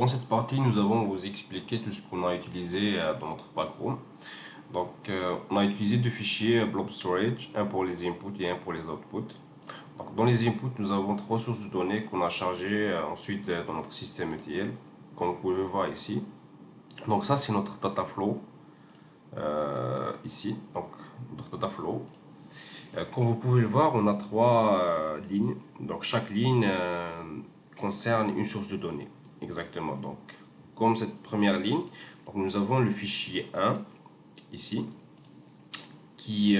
dans cette partie, nous allons vous expliquer tout ce qu'on a utilisé dans notre backroom. Donc, on a utilisé deux fichiers blob storage, un pour les inputs et un pour les outputs. Donc, dans les inputs, nous avons trois sources de données qu'on a chargées ensuite dans notre système ETL, comme vous pouvez le voir ici. Donc, ça, c'est notre data flow ici. Donc, notre data flow. Comme vous pouvez le voir, on a trois lignes. Donc, chaque ligne concerne une source de données. Exactement. Donc, comme cette première ligne, donc nous avons le fichier 1 ici qui,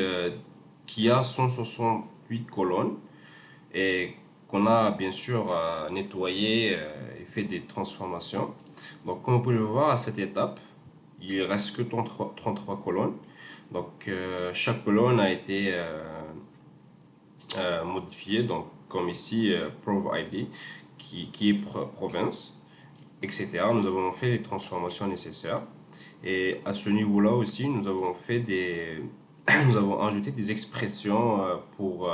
qui a 168 colonnes et qu'on a bien sûr nettoyé et fait des transformations. Donc, comme vous pouvez le voir à cette étape, il reste que 33 colonnes. Donc, chaque colonne a été modifiée. Donc, comme ici, Prov ID qui est province, etc. Nous avons fait les transformations nécessaires. Et à ce niveau-là aussi, nous avons fait des, nous avons ajouté des expressions pour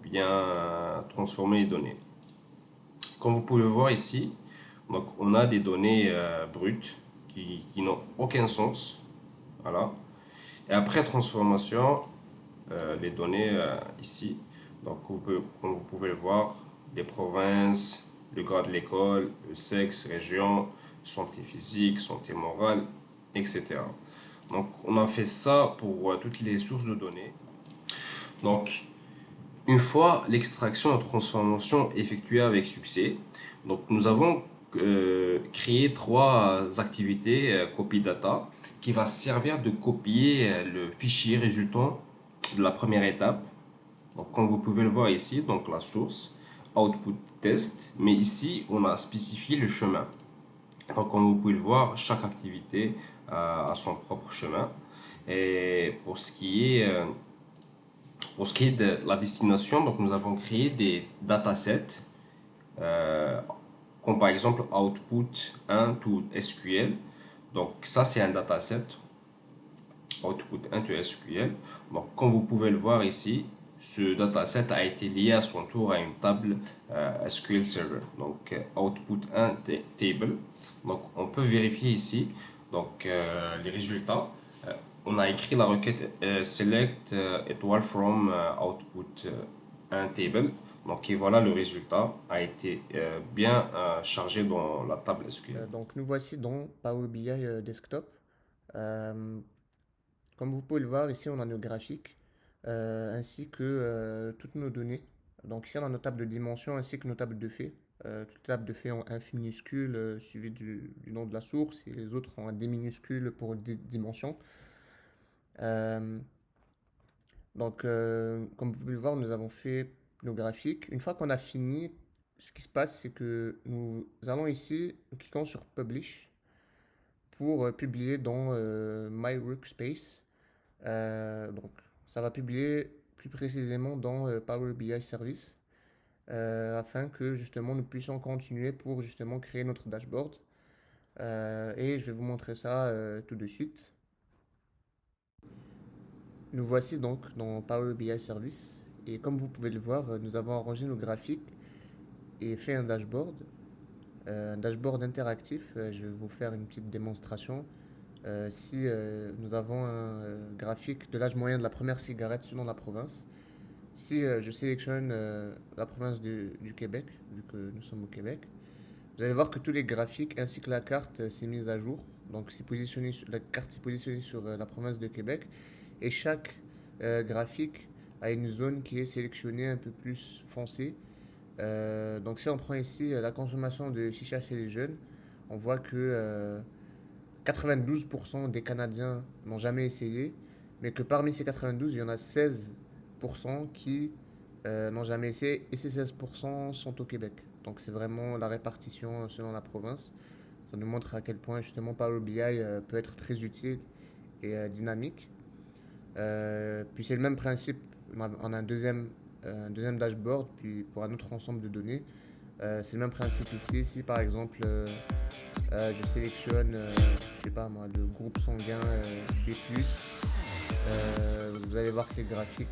bien transformer les données. Comme vous pouvez le voir ici, donc on a des données brutes qui n'ont aucun sens. Voilà. Et après transformation, les données ici, donc comme vous pouvez le voir, les provinces, le grade de l'école, le sexe, région, santé physique, santé morale, etc. Donc, on a fait ça pour toutes les sources de données. Donc, une fois l'extraction et transformation effectuée avec succès, donc nous avons créé trois activités copy data qui va servir de copier le fichier résultant de la première étape. Donc, comme vous pouvez le voir ici, donc la source, output test, mais ici on a spécifié le chemin. Donc, comme vous pouvez le voir, chaque activité a son propre chemin. Et pour ce qui est de la destination, donc nous avons créé des datasets, comme par exemple output 1 to SQL. Donc, ça, c'est un dataset, output 1 to SQL. Donc, comme vous pouvez le voir ici, ce dataset a été lié à son tour à une table SQL Server. Donc, output 1 table. Donc, on peut vérifier ici donc, les résultats. On a écrit la requête select étoile from output 1 table. Donc, et voilà, le résultat a été bien chargé dans la table SQL. Donc nous voici dans Power BI Desktop. Euh, Comme vous pouvez le voir, ici on a nos graphiques ainsi que toutes nos données. Donc ici on a nos tables de dimension ainsi que nos tables de faits. Toutes les tables de faits ont un F minuscule suivi du nom de la source et les autres ont un D minuscule pour dimension. Euh, comme vous pouvez le voir, nous avons fait nos graphiques. Une fois qu'on a fini, ce qui se passe, c'est que nous allons ici, nous cliquons sur Publish pour publier dans My Workspace. Donc, ça va publier plus précisément dans Power BI Service afin que justement nous puissions continuer pour justement créer notre dashboard. Et je vais vous montrer ça tout de suite. Nous voici donc dans Power BI Service. Et comme vous pouvez le voir, nous avons arrangé nos graphiques et fait un dashboard interactif. Je vais vous faire une petite démonstration. Si nous avons un graphique de l'âge moyen de la première cigarette selon la province, si je sélectionne la province du Québec, vu que nous sommes au Québec, vous allez voir que tous les graphiques ainsi que la carte s'est mise à jour. Donc la carte s'est positionnée sur la province de Québec et chaque graphique a une zone qui est sélectionnée un peu plus foncée. Donc si on prend ici la consommation de chicha chez les jeunes, on voit que 92% des Canadiens n'ont jamais essayé, mais que parmi ces 92, il y en a 16% qui n'ont jamais essayé, et ces 16% sont au Québec. Donc c'est vraiment la répartition selon la province. Ça nous montre à quel point justement Power BI peut être très utile et dynamique. Puis c'est le même principe, on a un deuxième dashboard, puis pour un autre ensemble de données. C'est le même principe ici. Si par exemple je sélectionne, je sais pas moi, le groupe sanguin B+, vous allez voir que les graphiques